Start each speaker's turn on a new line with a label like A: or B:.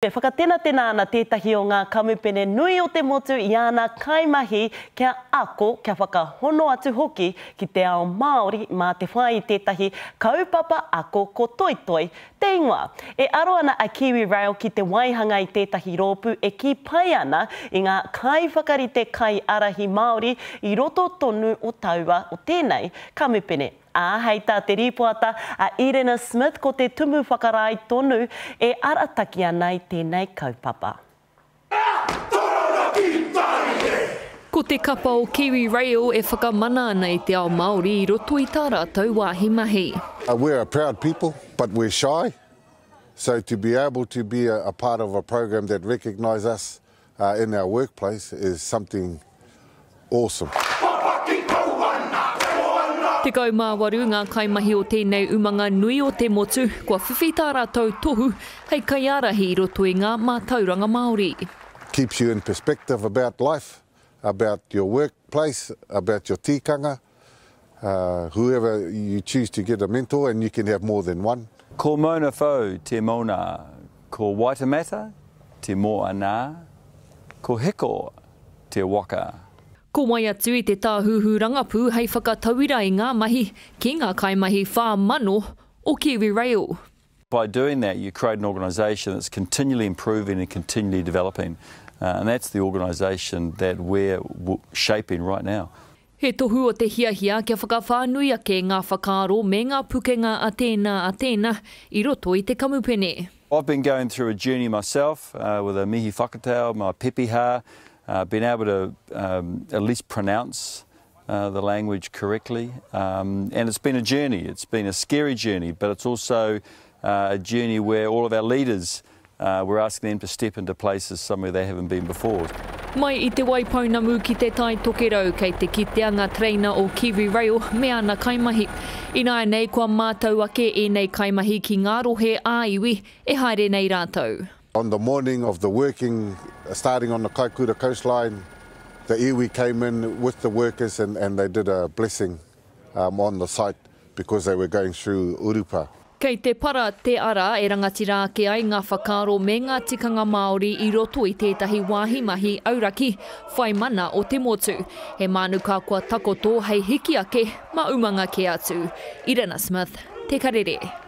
A: E whakatena ana tētahi o ngā kamupene nui o te motu I ana kaimahi kia ako kia whakahono atu hoki ki te ao Māori mā te whai tētahi kaupapa ako ko toitoi. Te ingoa, e aro ana a Kiwi Rail ki te waihanga I tētahi rōpu e ki pai ana I ngā kaiwhakarite kai arahi Māori I roto tonu o taua o tēnei kamupene. Hei tā te rīpoata a Irena Smith ko te tumu whakarai tonu e arataki ana I tēnei kaupapa.
B: Ko te kapa o Kiwi Rail e whakamana ana I te ao Māori I roto I tā rātou wāhi mahi.
C: We're a proud people, but we're shy. So to be able to be a part of a program that recognises us in our workplace is something awesome.
B: Te kaumāwaru ngā kaimahi o tēnei umanga nui o te motu, kua whiwhi tā rātou tohu, hei kaiarahi I roto I ngā mātauranga Māori.
C: Keeps you in perspective about life, about your workplace, about your tikanga, whoever you choose to get a mentor, and you can have more than one.
D: Ko Mona Fau te Mona, ko Waitemata te Moana, ko Heko te Waka.
B: Ko mai atu I te tāhuhu rangapū hei whakatauira I ngā mahi ki ngā kaimahi whāmano o Kiwi Rail.
D: By doing that, you create an organisation that's continually improving and continually developing. And that's the organisation that we're shaping right now.
B: He tohu o te hiahia kia whakawhānui ake ngā whakaaro me ngā pukenga a tēnā I roto I te kamupene.
D: I've been going through a journey myself with a mihi whakatau, my pepeha, been able to at least pronounce the language correctly. And it's been a journey. It's been a scary journey, but it's also a journey where all of our leaders, we're asking them to step into places somewhere they haven't been before.
B: Mai I te waipaunamu ki te tai tokerau kei te kiteanga trainer o Kiwi Rail me ana kaimahi. Ina nei kua mātau ake e nei kaimahi ki ngā rohe āiwi e haere nei rātou.
C: On the morning of the working, starting on the Kaikoura coastline, the iwi came in with the workers and they did a blessing on the site because they were going through urupa.
B: Kei te para te ara e rangatira ke ai ngā whakaaro me ngā tikanga Māori I roto I tētahi wāhi mahi auraki, whai mana o te motu. He mānuka kua takoto hei hiki ake, ma umanga ke atu. Irena Smith, Te Karere.